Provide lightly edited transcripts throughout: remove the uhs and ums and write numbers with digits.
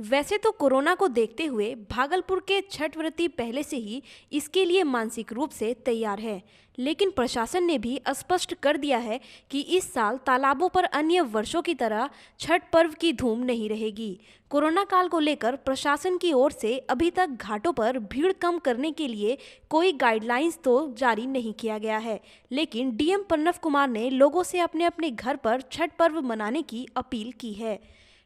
वैसे तो कोरोना को देखते हुए भागलपुर के छठ व्रती पहले से ही इसके लिए मानसिक रूप से तैयार है, लेकिन प्रशासन ने भी स्पष्ट कर दिया है कि इस साल तालाबों पर अन्य वर्षों की तरह छठ पर्व की धूम नहीं रहेगी। कोरोना काल को लेकर प्रशासन की ओर से अभी तक घाटों पर भीड़ कम करने के लिए कोई गाइडलाइंस तो जारी नहीं किया गया है, लेकिन डीएम प्रणव कुमार ने लोगों से अपने अपने घर पर छठ पर्व मनाने की अपील की है।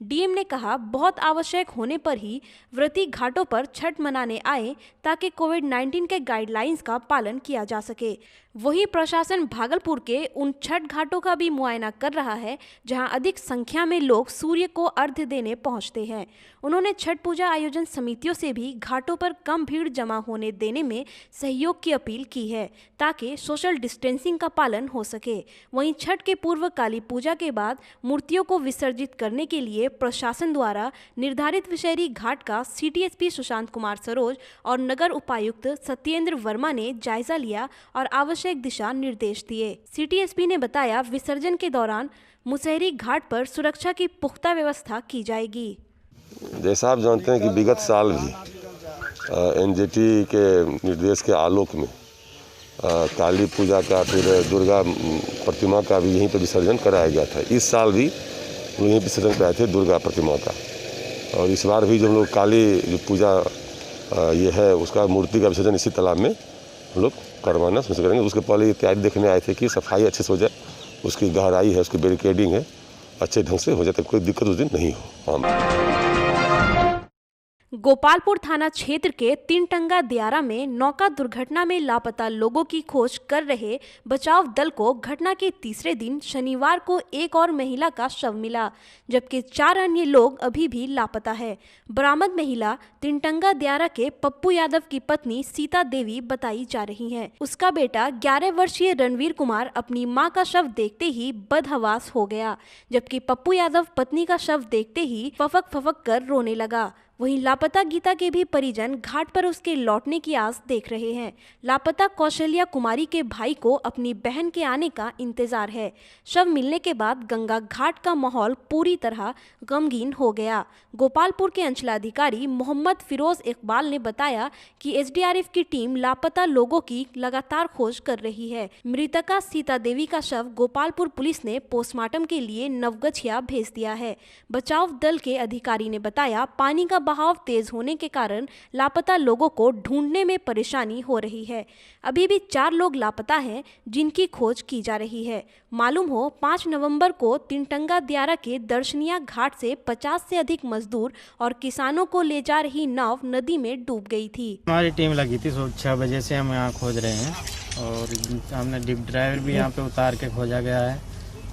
डीएम ने कहा, बहुत आवश्यक होने पर ही व्रती घाटों पर छठ मनाने आए ताकि कोविड-19 के गाइडलाइंस का पालन किया जा सके। वहीं प्रशासन भागलपुर के उन छठ घाटों का भी मुआयना कर रहा है जहां अधिक संख्या में लोग सूर्य को अर्घ्य देने पहुंचते हैं। उन्होंने छठ पूजा आयोजन समितियों से भी घाटों पर कम भीड़ जमा होने देने में सहयोग की अपील की है ताकि सोशल डिस्टेंसिंग का पालन हो सके। वहीं छठ के पूर्व काली पूजा के बाद मूर्तियों को विसर्जित करने के लिए प्रशासन द्वारा निर्धारित विषहरी घाट का सिटी सुशांत कुमार सरोज और नगर उपायुक्त सत्येंद्र वर्मा ने जायजा लिया और आवश्यक दिशा निर्देश दिए। सिटी एसपी ने बताया, विसर्जन के दौरान मुसहरी घाट पर सुरक्षा की पुख्ता व्यवस्था की जाएगी। जैसा आप जानते हैं कि विगत साल भी एनजीटी के निर्देश के आलोक में काली पूजा का फिर दुर्गा प्रतिमा का भी यहीं पर विसर्जन कराया गया था। इस साल भी लोग यहीं विसर्जन कराए थे दुर्गा प्रतिमा का, और इस बार भी जो हम लोग काली जो पूजा ये है उसका मूर्ति का विसर्जन इसी तालाब में हम लोग करवाना सुनिश्चित करेंगे। उसके पहले ये तैयारी देखने आए थे कि सफाई अच्छे से हो जाए, उसकी गहराई है, उसकी बैरिकेडिंग है, अच्छे ढंग से हो जाए, कोई दिक्कत उस दिन नहीं हो। गोपालपुर थाना क्षेत्र के तीनटंगा दियारा में नौका दुर्घटना में लापता लोगों की खोज कर रहे बचाव दल को घटना के तीसरे दिन शनिवार को एक और महिला का शव मिला, जबकि 4 अन्य लोग अभी भी लापता है। बरामद महिला तीनटंगा दियारा के पप्पू यादव की पत्नी सीता देवी बताई जा रही है। उसका बेटा 11 वर्षीय रणवीर कुमार अपनी मां का शव देखते ही बदहवास हो गया, जबकि पप्पू यादव पत्नी का शव देखते ही फफक फफक कर रोने लगा। वहीं लापता गीता के भी परिजन घाट पर उसके लौटने की आस देख रहे हैं। लापता कौशल्या कुमारी के भाई को अपनी बहन के आने का इंतजार है। शव मिलने के बाद गंगा घाट का माहौल पूरी तरह गमगीन हो गया। गोपालपुर के अंचलाधिकारी मोहम्मद फिरोज इकबाल ने बताया कि एसडीआरएफ की टीम लापता लोगों की लगातार खोज कर रही है। मृतका सीता देवी का शव गोपालपुर पुलिस ने पोस्टमार्टम के लिए नवगछिया भेज दिया है। बचाव दल के अधिकारी ने बताया, पानी का बहाव तेज होने के कारण लापता लोगों को ढूंढने में परेशानी हो रही है। अभी भी 4 लोग लापता हैं जिनकी खोज की जा रही है। मालूम हो 5 नवंबर को तीनटंगा दियारा के दर्शनिया घाट से 50 से अधिक मजदूर और किसानों को ले जा रही नाव नदी में डूब गई थी। हमारी टीम लगी थी, 6 बजे से हम यहाँ खोज रहे हैं और हमने डिप ड्राइवर भी यहाँ पे उतार के खोजा गया है,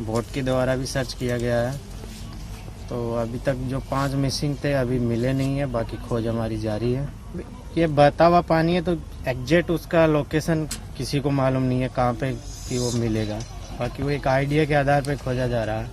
बोट के द्वारा भी सर्च किया गया है। तो अभी तक जो 5 मिसिंग थे अभी मिले नहीं है, बाकी खोज हमारी जारी है। ये बहता हुआ पानी है तो एग्जैक्ट उसका लोकेशन किसी को मालूम नहीं है कहाँ पे कि वो मिलेगा, बाकी वो एक आइडिया के आधार पे खोजा जा रहा है।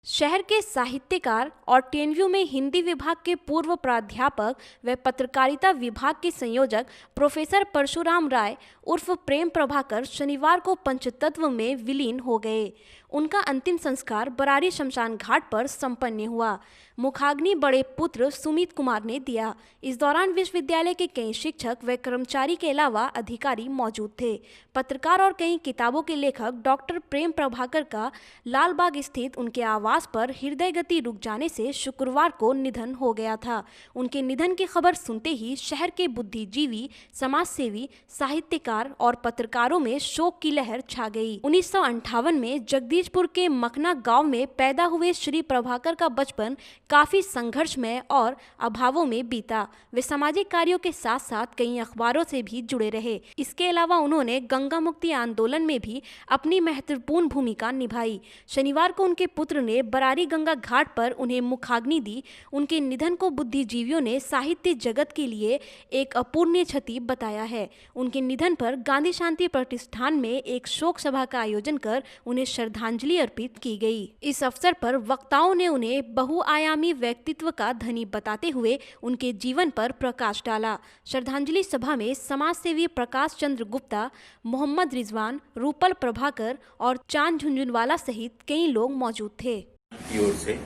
शहर के साहित्यकार और टेनव्यू में हिंदी विभाग के पूर्व प्राध्यापक व पत्रकारिता विभाग के संयोजक प्रोफेसर परशुराम राय उर्फ प्रेम प्रभाकर शनिवार को पंचतत्व में विलीन हो गए। उनका अंतिम संस्कार बरारी शमशान घाट पर संपन्न हुआ। मुखाग्नि बड़े पुत्र सुमित कुमार ने दिया। इस दौरान विश्वविद्यालय के कई शिक्षक व कर्मचारी के अलावा अधिकारी मौजूद थे। पत्रकार और कई किताबों के लेखक डॉक्टर प्रेम प्रभाकर का लालबाग स्थित उनके आवास पर हृदय गति रुक जाने से शुक्रवार को निधन हो गया था। उनके निधन की खबर सुनते ही शहर के बुद्धिजीवी, समाजसेवी, साहित्यकार और पत्रकारों में शोक की लहर छा गई। 1958 में जगदीशपुर के मखना गांव में पैदा हुए श्री प्रभाकर का बचपन काफी संघर्षमय और अभावों में बीता। वे सामाजिक कार्यों के साथ साथ कई अखबारों से भी जुड़े रहे। इसके अलावा उन्होंने गंगा मुक्ति आंदोलन में भी अपनी महत्वपूर्ण भूमिका निभाई। शनिवार को उनके पुत्र ने बरारी गंगा घाट पर उन्हें मुखाग्नि दी। उनके निधन को बुद्धिजीवियों ने साहित्य जगत के लिए एक अपूरणीय क्षति बताया है। उनके निधन पर गांधी शांति प्रतिष्ठान में एक शोक सभा का आयोजन कर उन्हें श्रद्धांजलि अर्पित की गई। इस अवसर पर वक्ताओं ने उन्हें बहुआयामी व्यक्तित्व का धनी बताते हुए उनके जीवन पर प्रकाश डाला। श्रद्धांजलि सभा में समाजसेवी प्रकाश चंद्र गुप्ता, मोहम्मद रिजवान, रूपल प्रभाकर और चांद झुंझुनवाला सहित कई लोग मौजूद थे। की ओर से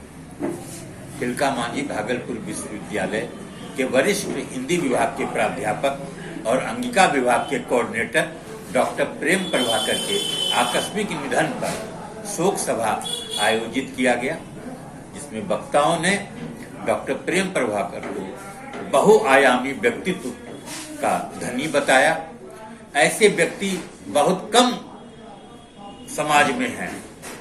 तिलका मांझी भागलपुर विश्वविद्यालय के वरिष्ठ हिंदी विभाग के प्राध्यापक और अंगिका विभाग के कोऑर्डिनेटर डॉक्टर प्रेम प्रभाकर के आकस्मिक निधन पर शोक सभा आयोजित किया गया, जिसमें वक्ताओं ने डॉक्टर प्रेम प्रभाकर को बहुआयामी व्यक्तित्व का धनी बताया। ऐसे व्यक्ति बहुत कम समाज में हैं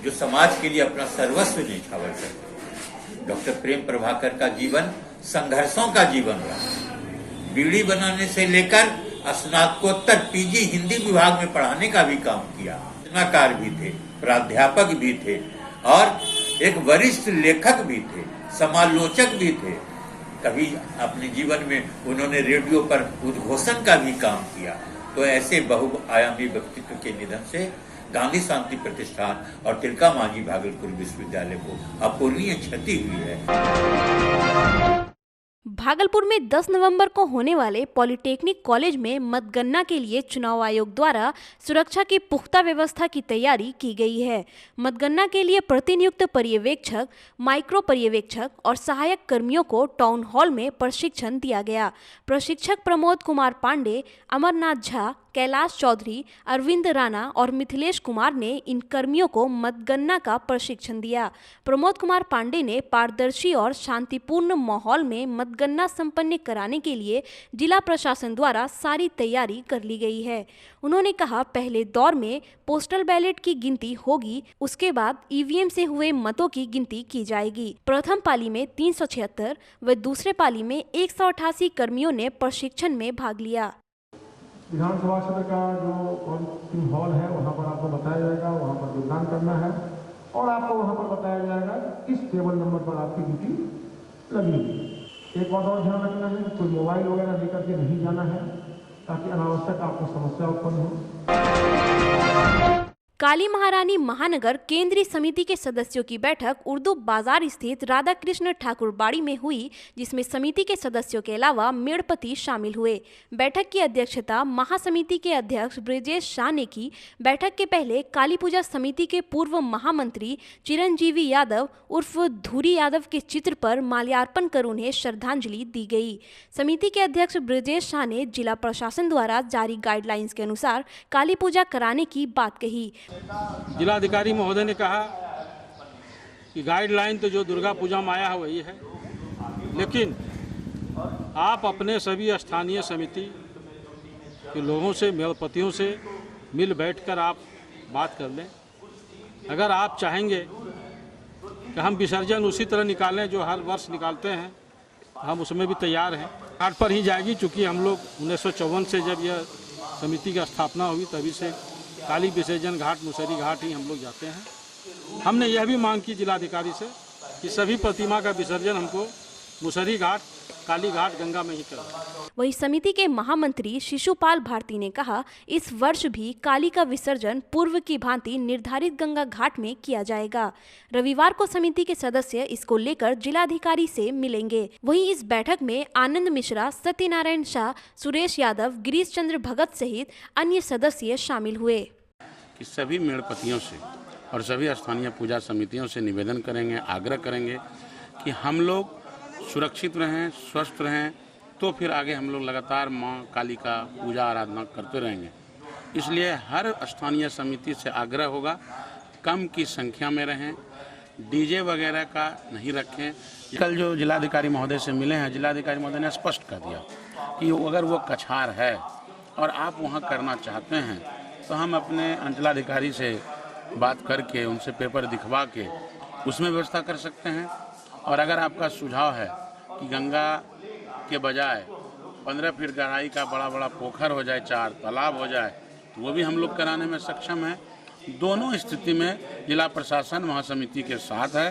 जो समाज के लिए अपना सर्वस्व न्यौछावर करते। डॉक्टर प्रेम प्रभाकर का जीवन संघर्षों का जीवन रहा। बीड़ी बनाने से लेकर स्नातकोत्तर पीजी हिंदी विभाग में पढ़ाने का भी काम किया। रचनाकार भी थे, प्राध्यापक भी थे और एक वरिष्ठ लेखक भी थे, समालोचक भी थे। कभी अपने जीवन में उन्होंने रेडियो पर उद्घोषण का भी काम किया। तो ऐसे बहुआयामी व्यक्तित्व के निधन से गांधी शांति प्रतिष्ठान और तिलका मांझी भागलपुर विश्वविद्यालय को अपूरणीय क्षति हुई है। भागलपुर में 10 नवंबर को होने वाले पॉलिटेक्निक कॉलेज में मतगणना के लिए चुनाव आयोग द्वारा सुरक्षा की पुख्ता व्यवस्था की तैयारी की गई है। मतगणना के लिए प्रतिनियुक्त पर्यवेक्षक, माइक्रो पर्यवेक्षक और सहायक कर्मियों को टाउन हॉल में प्रशिक्षण दिया गया। प्रशिक्षक प्रमोद कुमार पांडे, अमरनाथ झा, कैलाश चौधरी, अरविंद राणा और मिथिलेश कुमार ने इन कर्मियों को मतगणना का प्रशिक्षण दिया। प्रमोद कुमार पांडे ने पारदर्शी और शांतिपूर्ण माहौल में मतगणना संपन्न कराने के लिए जिला प्रशासन द्वारा सारी तैयारी कर ली गई है। उन्होंने कहा, पहले दौर में पोस्टल बैलेट की गिनती होगी, उसके बाद ईवीएम से हुए मतों की गिनती की जाएगी। प्रथम पाली में 376 व दूसरे पाली में 188 कर्मियों ने प्रशिक्षण में भाग लिया। विधानसभा क्षेत्र का जो काउंटिंग हॉल है वहाँ पर आपको बताया जाएगा, वहाँ पर योगदान करना है और आपको वहाँ पर बताया जाएगा किस टेबल नंबर पर आपकी ड्यूटी लगेगी। एक बात और ध्यान रखना है, कोई मोबाइल वगैरह लेकर के नहीं जाना है ताकि अनावश्यक आपको समस्या उत्पन्न हो। काली महारानी महानगर केंद्रीय समिति के सदस्यों की बैठक उर्दू बाजार स्थित राधा कृष्ण ठाकुर बाड़ी में हुई, जिसमें समिति के सदस्यों के अलावा मेड़पति शामिल हुए। बैठक की अध्यक्षता महासमिति के अध्यक्ष ब्रजेश शाह ने की। बैठक के पहले काली पूजा समिति के पूर्व महामंत्री चिरंजीवी यादव उर्फ धूरी यादव के चित्र पर माल्यार्पण कर उन्हें श्रद्धांजलि दी गई। समिति के अध्यक्ष ब्रजेश शाह ने जिला प्रशासन द्वारा जारी गाइडलाइंस के अनुसार काली पूजा कराने की बात कही। जिलाधिकारी महोदय ने कहा कि गाइडलाइन तो जो दुर्गा पूजा में आया है वही है, लेकिन आप अपने सभी स्थानीय समिति के लोगों से, मेलपतियों से मिल बैठकर आप बात कर लें। अगर आप चाहेंगे कि हम विसर्जन उसी तरह निकालें जो हर वर्ष निकालते हैं, हम उसमें भी तैयार हैं। घाट पर ही जाएगी, चूँकि हम लोग 1954 से जब यह समिति की स्थापना हुई तभी से काली विसर्जन घाट, मुसहरी घाट ही हम लोग जाते हैं। हमने यह भी मांग की जिलाधिकारी से कि सभी प्रतिमा का विसर्जन हमको मुसहरी घाट, काली घाट, गंगा में ही करना। वही समिति के महामंत्री शिशुपाल भारती ने कहा, इस वर्ष भी काली का विसर्जन पूर्व की भांति निर्धारित गंगा घाट में किया जाएगा। रविवार को समिति के सदस्य इसको लेकर जिलाधिकारी से मिलेंगे। वहीं इस बैठक में आनंद मिश्रा, सत्यनारायण शाह, सुरेश यादव, गिरीश चंद्र भगत सहित अन्य सदस्य शामिल हुए। कि सभी मेड़पतियों से और सभी स्थानीय पूजा समितियों से निवेदन करेंगे, आग्रह करेंगे कि हम लोग सुरक्षित रहें, स्वस्थ रहें, तो फिर आगे हम लोग लगातार माँ काली का पूजा आराधना करते रहेंगे। इसलिए हर स्थानीय समिति से आग्रह होगा, कम की संख्या में रहें, डीजे वगैरह का नहीं रखें। कल जो जिलाधिकारी महोदय से मिले हैं, जिलाधिकारी महोदय ने स्पष्ट कर दिया कि अगर वो कछार है और आप वहाँ करना चाहते हैं तो हम अपने अंचलाधिकारी से बात करके उनसे पेपर दिखवा के उसमें व्यवस्था कर सकते हैं। और अगर आपका सुझाव है कि गंगा के बजाय 15 फीट गहराई का बड़ा बड़ा पोखर हो जाए, 4 तालाब हो जाए, तो वो भी हम लोग कराने में सक्षम हैं। दोनों स्थिति में जिला प्रशासन महासमिति के साथ है।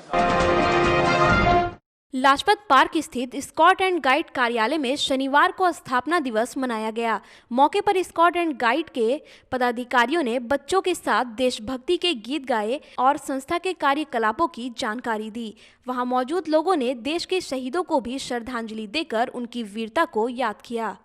लाजपत पार्क स्थित स्काउट एंड गाइड कार्यालय में शनिवार को स्थापना दिवस मनाया गया। मौके पर स्काउट एंड गाइड के पदाधिकारियों ने बच्चों के साथ देशभक्ति के गीत गाए और संस्था के कार्यकलापों की जानकारी दी। वहां मौजूद लोगों ने देश के शहीदों को भी श्रद्धांजलि देकर उनकी वीरता को याद किया।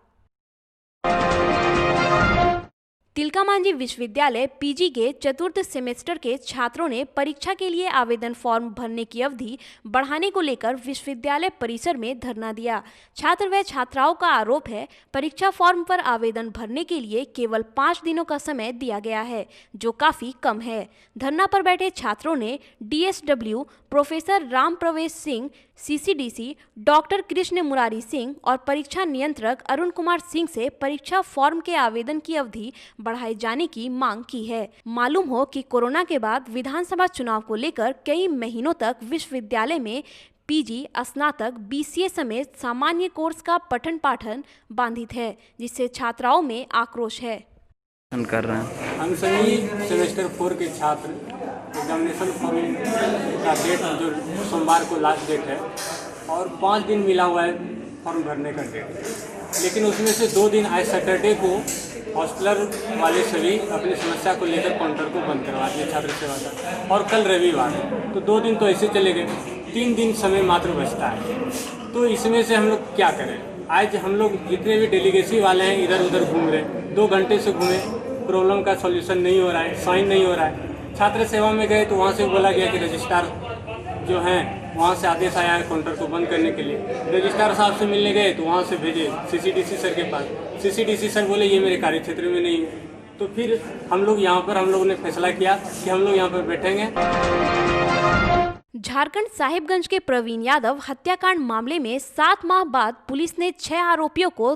तिलका-मांझी विश्वविद्यालय पीजी के चतुर्थ सेमेस्टर के छात्रों ने परीक्षा के लिए आवेदन फॉर्म भरने की अवधि बढ़ाने को लेकर विश्वविद्यालय परिसर में धरना दिया। छात्र व छात्राओं का आरोप है, परीक्षा फॉर्म पर आवेदन भरने के लिए केवल 5 दिनों का समय दिया गया है, जो काफी कम है। धरना पर बैठे छात्रों ने डीएसडब्ल्यू प्रोफेसर राम प्रवेश सिंह, सीसीडीसी डॉक्टर कृष्ण मुरारी सिंह और परीक्षा नियंत्रक अरुण कुमार सिंह से परीक्षा फॉर्म के आवेदन की अवधि बढ़ाए जाने की मांग की है। मालूम हो कि कोरोना के बाद विधानसभा चुनाव को लेकर कई महीनों तक विश्वविद्यालय में पीजी, स्नातक, बीसीए समेत सामान्य कोर्स का पठन पाठन बाधित है, जिससे छात्राओं में आक्रोश है। कर रहे हैं हम सभी सेमेस्टर 4 के छात्र एग्जामिनेशन फॉर्म का डेट जो सोमवार को लास्ट डेट है और 5 दिन मिला हुआ है फॉर्म भरने का डेट, लेकिन उसमें से 2 दिन आज सैटरडे को हॉस्टलर वाले सभी अपनी समस्या को लेकर काउंटर को बंद करवा दिए छात्र सेवा का, और कल रविवार तो 2 दिन तो ऐसे चले गए, 3 दिन समय मात्र बचता है। तो इसमें से हम लोग क्या करें? आज हम लोग जितने भी डेलीगेसी वाले हैं इधर उधर घूम रहे, 2 घंटे से घूमे, प्रॉब्लम का सॉल्यूशन नहीं हो रहा है, साइन नहीं हो रहा है। छात्र सेवा में गए तो वहाँ से बोला गया कि रजिस्ट्रार जो हैं वहाँ से आदेश आया है काउंटर को बंद करने के लिए। रजिस्ट्रार साहब से मिलने गए तो वहाँ से भेजे सीसीडीसी सर के पास, सीसीडीसी सर बोले ये मेरे कार्य क्षेत्र में नहीं है। तो फिर हम लोगों ने फैसला किया कि हम लोग यहाँ पर बैठेंगे। झारखंड साहिबगंज के प्रवीण यादव हत्याकांड मामले में 7 माह बाद पुलिस ने 6 आरोपियों को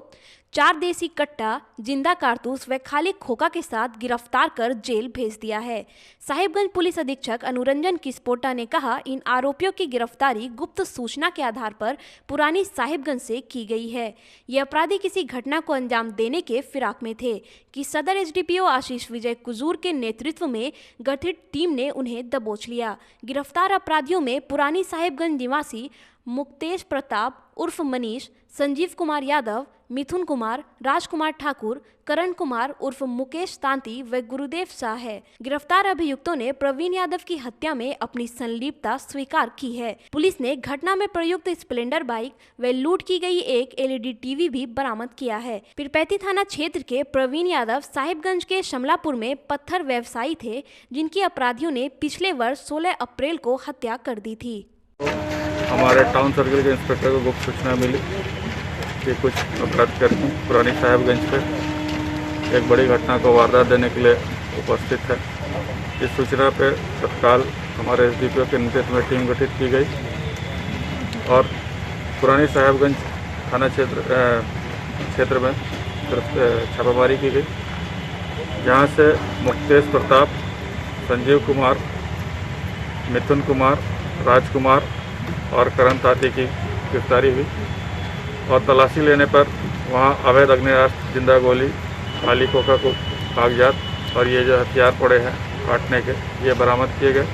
4 देसी कट्टा, जिंदा कारतूस व खाली खोखा के साथ गिरफ्तार कर जेल भेज दिया है। साहिबगंज पुलिस अधीक्षक अनुरंजन किस्पोटा ने कहा, इन आरोपियों की गिरफ्तारी गुप्त सूचना के आधार पर पुरानी साहिबगंज से की गई है। ये अपराधी किसी घटना को अंजाम देने के फिराक में थे कि सदर एसडीपीओ आशीष विजय कुजूर के नेतृत्व में गठित टीम ने उन्हें दबोच लिया। गिरफ्तार अपराधियों में पुरानी साहिबगंज निवासी मुक्तेश प्रताप उर्फ मनीष, संजीव कुमार यादव, मिथुन कुमार, राजकुमार ठाकुर, करण कुमार उर्फ मुकेश तांती व गुरुदेव शाह है। गिरफ्तार अभियुक्तों ने प्रवीण यादव की हत्या में अपनी संलिप्तता स्वीकार की है। पुलिस ने घटना में प्रयुक्त स्प्लेंडर बाइक व लूट की गई एक एलईडी टीवी भी बरामद किया है। पीरपैंती थाना क्षेत्र के प्रवीण यादव साहिबगंज के शमलापुर में पत्थर व्यवसायी थे, जिनकी अपराधियों ने पिछले वर्ष 16 अप्रैल को हत्या कर दी थी। हमारे टाउन सर्कल के इंस्पेक्टर को गुप्त सूचना मिली कि कुछ अपराधकर्मी पुरानी साहिबगंज पे एक बड़ी घटना को वारदात देने के लिए उपस्थित है। इस सूचना पे तत्काल हमारे एसडीपीओ के नेतृत्व में टीम गठित की गई और पुरानी साहिबगंज थाना क्षेत्र में छापामारी की गई, जहाँ से मुक्तेश प्रताप, संजीव कुमार, मिथुन कुमार, राजकुमार और करण तांती की गिरफ्तारी हुई और तलाशी लेने पर वहाँ अवैध अग्निरास्त्र, जिंदा गोली, खाली खोखा को कागजात और ये जो हथियार पड़े हैं काटने के, ये बरामद किए गए।